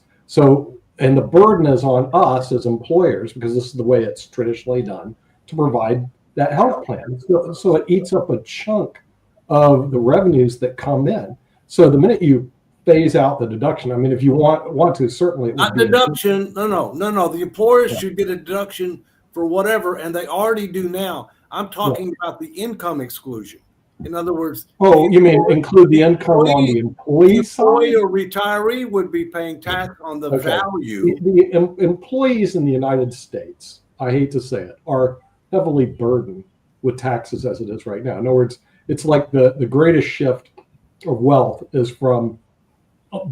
and the burden is on us as employers, because this is the way it's traditionally done, to provide that health plan. So it eats up a chunk of the revenues that come in. So the minute you phase out the deduction, I mean, if you want to, certainly. Not deduction. No. The employers should get a deduction for whatever, and they already do now. I'm talking about the income exclusion. In other words, you mean include the income on the employee side? Employee or retiree would be paying tax on the value. The employees in the United States, I hate to say it, are heavily burdened with taxes as it is right now. In other words, it's like the greatest shift of wealth is from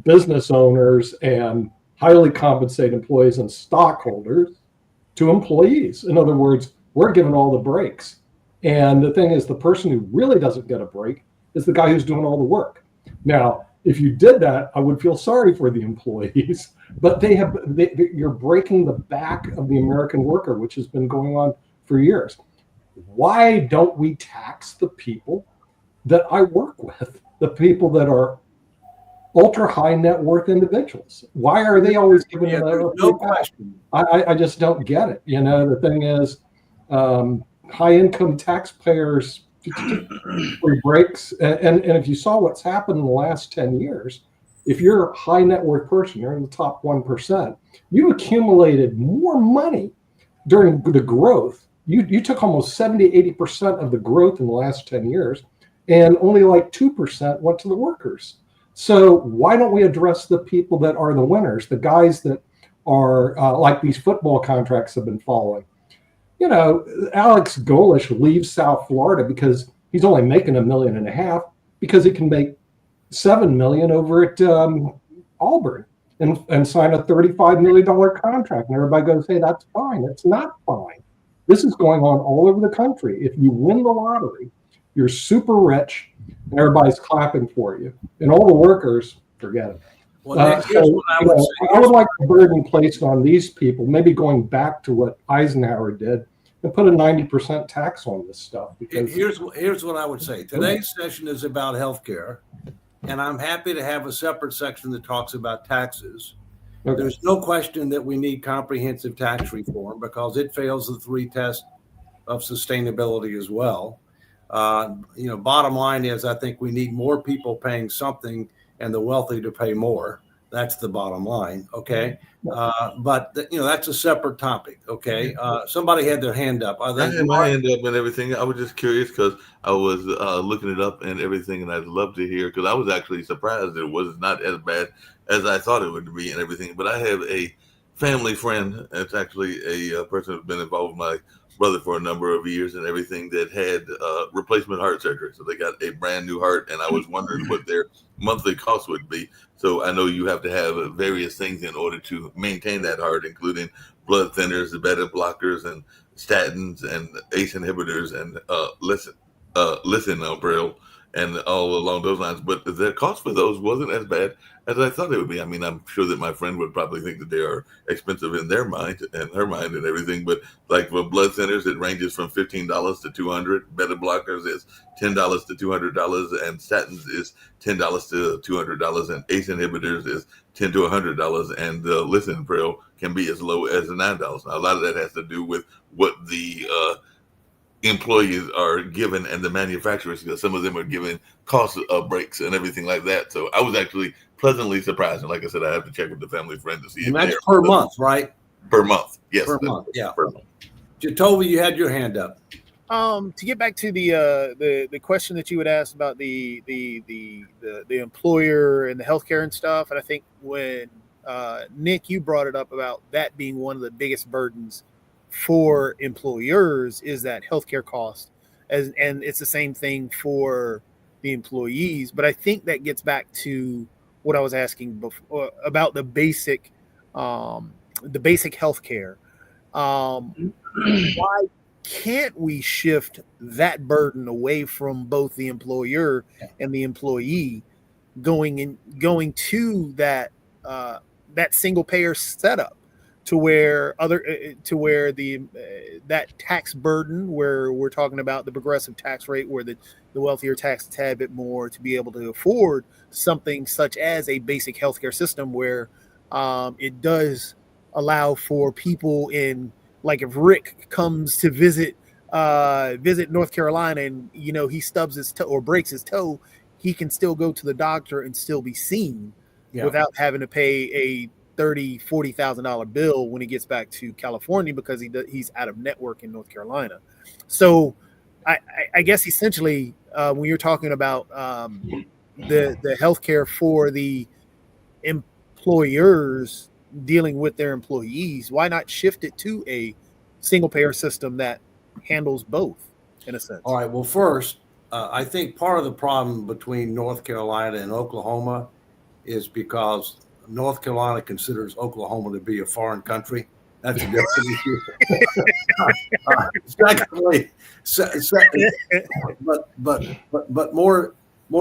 business owners and highly compensated employees and stockholders to employees. In other words, we're given all the breaks. And the thing is, the person who really doesn't get a break is the guy who's doing all the work. Now, if you did that, I would feel sorry for the employees, but you're breaking the back of the American worker, which has been going on for years. Why don't we tax the people that I work with, the people that are ultra high net worth individuals. Why are they always giving Yeah, them there's a no free pass? question. I just don't get it. You know, the thing is, high income taxpayers free breaks. And if you saw what's happened in the last 10 years, if you're a high net worth person, you're in the top 1%, you accumulated more money during the growth. You took almost 70, 80% of the growth in the last 10 years, and only like 2% went to the workers. So why don't we address the people that are the winners, the guys that are like these football contracts have been following? You know, Alex Golish leaves South Florida because he's only making $1.5 million because he can make $7 million over at Auburn and sign a $35 million contract. And everybody goes, hey, that's fine. It's not fine. This is going on all over the country. If you win the lottery, you're super rich and everybody's clapping for you. And all the workers, forget it. Well, Nick, here's what I would say. I would like the burden placed on these people, maybe going back to what Eisenhower did, and put a 90% tax on this stuff. Because Here's what I would say. Today's session is about healthcare, and I'm happy to have a separate section that talks about taxes. okay. There's no question that we need comprehensive tax reform because it fails the 3 tests of sustainability as well. Bottom line is, I think we need more people paying something and the wealthy to pay more. That's the bottom line. Okay. But that's a separate topic. Okay. Somebody had their hand up. I had my hand up and everything. I was just curious because I was looking it up and everything, and I'd love to hear, because I was actually surprised it was not as bad as I thought it would be and everything. But I have a family friend. It's actually a person who's been involved with my brother for a number of years and everything, that had replacement heart surgery. So they got a brand new heart, and I was wondering what their monthly cost would be. So I know you have to have various things in order to maintain that heart, including blood thinners, beta blockers, and statins, and ACE inhibitors, and lisinopril, and all along those lines. But the cost for those wasn't as bad as I thought it would be. I mean, I'm sure that my friend would probably think that they are expensive in their mind and her mind and everything. But like for blood thinners, it ranges from $15 to $200. Beta blockers is $10 to $200, and statins is $10 to $200, and ACE inhibitors is $10 to $100, and lisinopril can be as low as $9. Now, a lot of that has to do with what the employees are given and the manufacturers, because some of them are given cost breaks and everything like that. So I was actually pleasantly surprised. And like I said, I have to check with the family friend to see. And that's per month, right? Per month. Yes. Per month. Yeah. Per month. Jatovi, you had your hand up. To get back to the question that you would ask about the employer and the healthcare and stuff, and I think when Nick, you brought it up about that being one of the biggest burdens for employers is that healthcare cost, and it's the same thing for the employees. But I think that gets back to what I was asking before about the basic healthcare. Why can't we shift that burden away from both the employer and the employee, going to that single payer setup, to where that tax burden, where we're talking about the progressive tax rate, where the wealthier tax a tad bit more to be able to afford something such as a basic healthcare system, where it does allow for people in, like if Rick comes to visit North Carolina and he stubs his toe or breaks his toe, he can still go to the doctor and still be seen without having to pay a $30,000-$40,000 bill when he gets back to California, because he's out of network in North Carolina. So I guess essentially when you're talking about the healthcare for the employers dealing with their employees, why not shift it to a single payer system that handles both, in a sense? All right. Well, first, I think part of the problem between North Carolina and Oklahoma is because North Carolina considers Oklahoma to be a foreign country. That's a different issue. Secondly, but more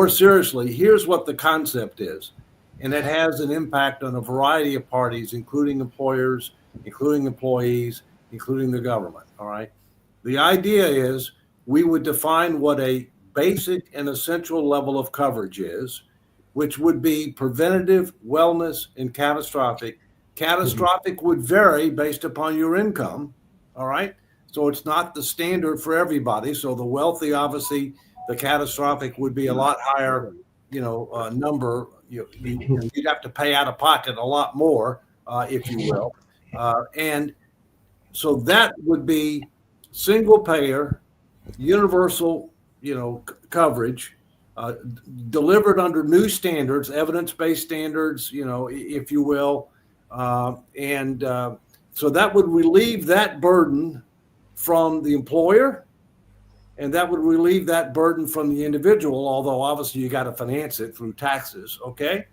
seriously, here's what the concept is, and it has an impact on a variety of parties, including employers, including employees, including the government. All right. The idea is we would define what a basic and essential level of coverage is, which would be preventative, wellness, and catastrophic. Catastrophic would vary based upon your income. All right. So it's not the standard for everybody. So the wealthy, obviously, the catastrophic would be a lot higher, number. You'd have to pay out of pocket a lot more, if you will. And so that would be single payer, universal, coverage, delivered under new standards, evidence-based standards, if you will. So that would relieve that burden from the employer, and that would relieve that burden from the individual, although obviously you got to finance it through taxes, okay?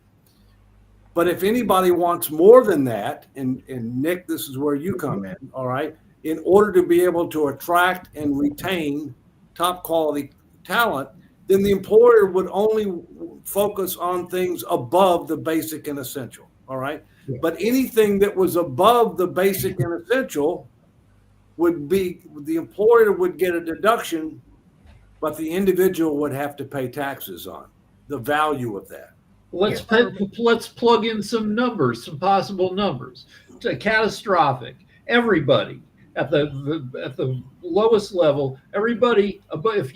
But if anybody wants more than that, and Nick, this is where you come in, all right? In order to be able to attract and retain top quality talent, then the employer would only focus on things above the basic and essential, all right? Yeah. But anything that was above the basic and essential would be, the employer would get a deduction, but the individual would have to pay taxes on the value of that. Let's plug in some numbers, some possible numbers. Catastrophic. Everybody at the lowest level, everybody above, if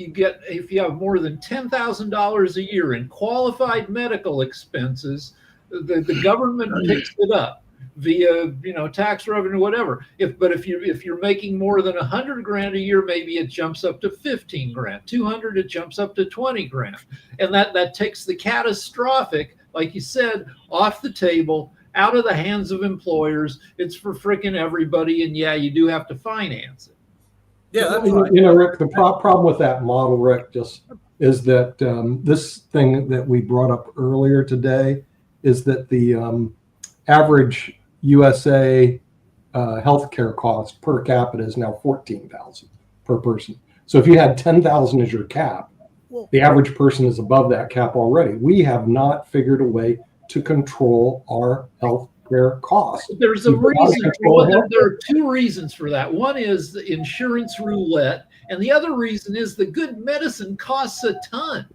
you have more than $10,000 a year in qualified medical expenses, the government picks it up via tax revenue, whatever. If you're making more than 100 grand a year, maybe it jumps up to 15 grand. 200, it jumps up to 20 grand, and that takes the catastrophic, like you said, off the table, out of the hands of employers. It's for frickin' everybody, and yeah, you do have to finance it. Yeah, that's right. Rick, the problem with that model, Rick, just is that this thing that we brought up earlier today is that the average USA healthcare cost per capita is now $14,000 per person. So if you had 10,000 as your cap, the average person is above that cap already. We have not figured a way to control our healthcare costs. There's a reason. There are two reasons for that. One is the insurance roulette, and the other reason is the good medicine costs a ton.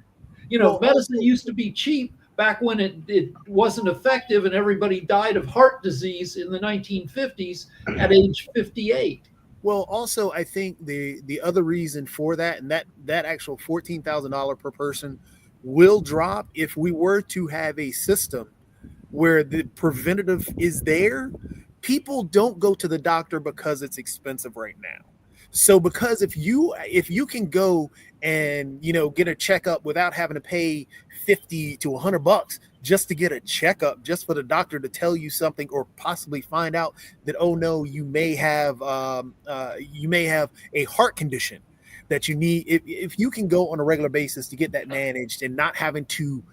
Medicine used to be cheap back when it wasn't effective, and everybody died of heart disease in the 1950s at age 58. Well, also, I think the other reason for that, and that actual $14,000 per person will drop if we were to have a system where the preventative is there. People don't go to the doctor because it's expensive right now. So because if you can go and get a checkup without having to pay $50 to $100 just to get a checkup, just for the doctor to tell you something, or possibly find out that, oh no, you may have a heart condition that you need. If you can go on a regular basis to get that managed and not having to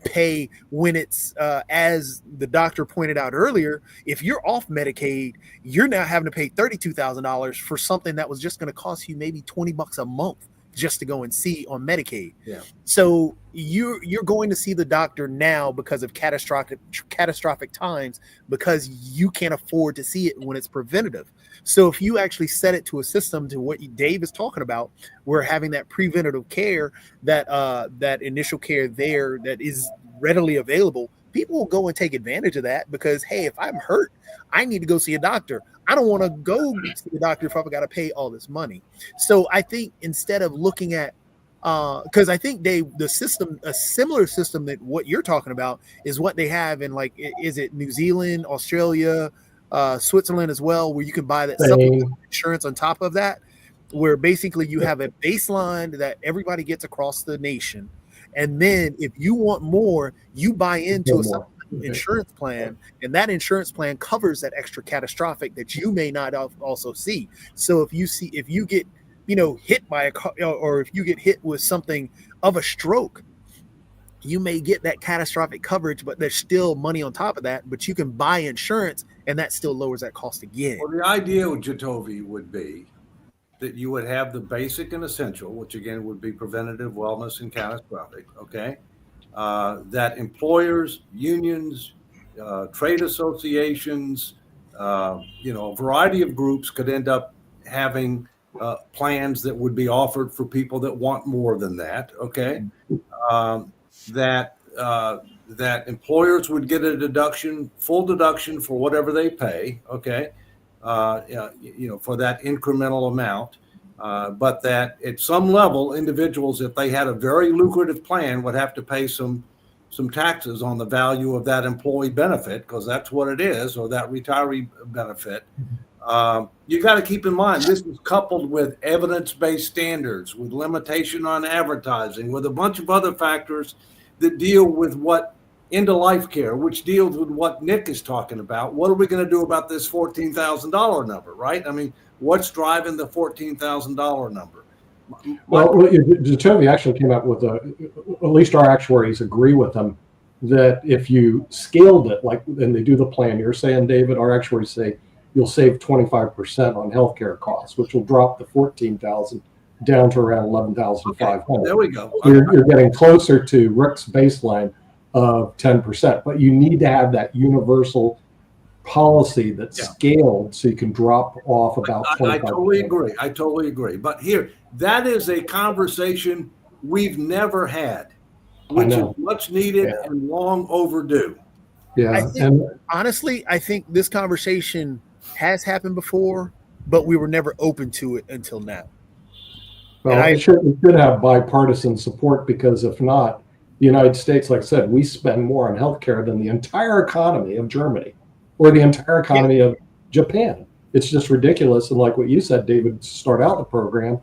pay when it's as the doctor pointed out earlier, if you're off Medicaid, you're now having to pay $32,000 for something that was just going to cost you maybe $20 a month just to go and see on Medicaid. Yeah. So you're going to see the doctor now because of catastrophic times, because you can't afford to see it when it's preventative. So if you actually set it to a system to what Dave is talking about, we're having that preventative care, that initial care there that is readily available, people will go and take advantage of that because, hey, if I'm hurt, I need to go see a doctor. I don't want to go see the doctor if I've got to pay all this money. So I think instead of looking at, because I think the system, a similar system that what you're talking about is what they have in, like, is it New Zealand, Australia, Switzerland as well, where you can buy that supplemental insurance on top of that, where basically you have a baseline that everybody gets across the nation. And then if you want more, you buy into a supplemental insurance plan, and that insurance plan covers that extra catastrophic that you may not also see. So if you get hit by a car, or if you get hit with something of a stroke, you may get that catastrophic coverage, but there's still money on top of that, but you can buy insurance and that still lowers that cost again. Well, the idea with Jatovi would be that you would have the basic and essential, which again would be preventative, wellness, and catastrophic, okay? That employers, unions, trade associations, a variety of groups could end up having plans that would be offered for people that want more than that. Okay, that employers would get a deduction, full deduction for whatever they pay. Okay, for that incremental amount. But that at some level, individuals, if they had a very lucrative plan, would have to pay some taxes on the value of that employee benefit, because that's what it is, or that retiree benefit. You got to keep in mind, this is coupled with evidence-based standards, with limitation on advertising, with a bunch of other factors that deal with what end-of-life care, which deals with what Nick is talking about. What are we going to do about this $14,000 number, right? I mean, what's driving the $14,000 number? Well, Jacoby actually came up with at least our actuaries agree with them, that if you scaled it, like, and they do the plan, you're saying, David, our actuaries say you'll save 25% on healthcare costs, which will drop the 14,000 down to around 11,500. Okay, there we go. You're getting closer to Rick's baseline of 10%, but you need to have that universal policy that's scaled so you can drop off about 25%. I totally agree. But here, that is a conversation we've never had, which is much needed and long overdue. Yeah. Honestly, I think this conversation has happened before, but we were never open to it until now. Well, it should have bipartisan support, because if not, the United States, like I said, we spend more on healthcare than the entire economy of Germany or the entire economy of Japan. It's just ridiculous. And like what you said, David, to start out the program,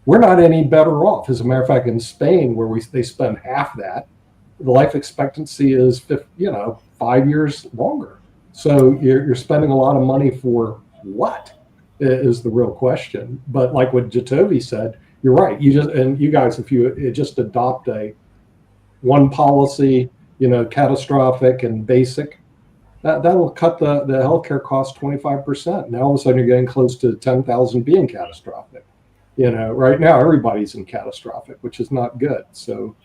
we're not any better off. As a matter of fact, in Spain, where they spend half that, the life expectancy is 5 years longer. So you're spending a lot of money for what is the real question. But like what Jacoby said, you're right. You guys, if you just adopt one policy, catastrophic and basic, that will cut the healthcare cost 25%. Now all of a sudden you're getting close to 10,000 being catastrophic. Right now everybody's in catastrophic, which is not good. So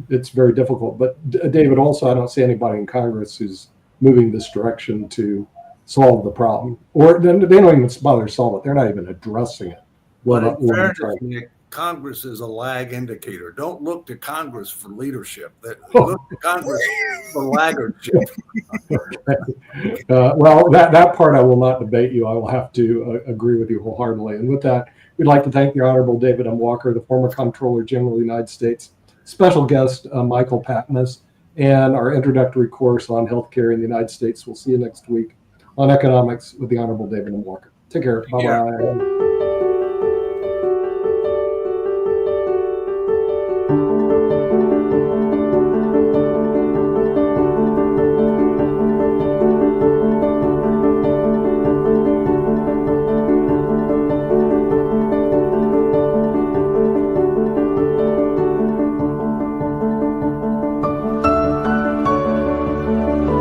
it's very difficult. But David, also, I don't see anybody in Congress who's moving this direction to solve the problem, or they don't even bother to solve it. They're not even addressing it. But in fairness, Nick, Congress is a lag indicator. Don't look to Congress for leadership. Look to Congress for laggardship. Well, that part I will not debate you. I will have to agree with you wholeheartedly. And with that, we'd like to thank the Honorable David M. Walker, the former Comptroller General of the United States, special guest Michael Patmos, and our introductory course on healthcare in the United States. We'll see you next week on Economics with the Honorable David M. Walker. Take care. Bye-bye.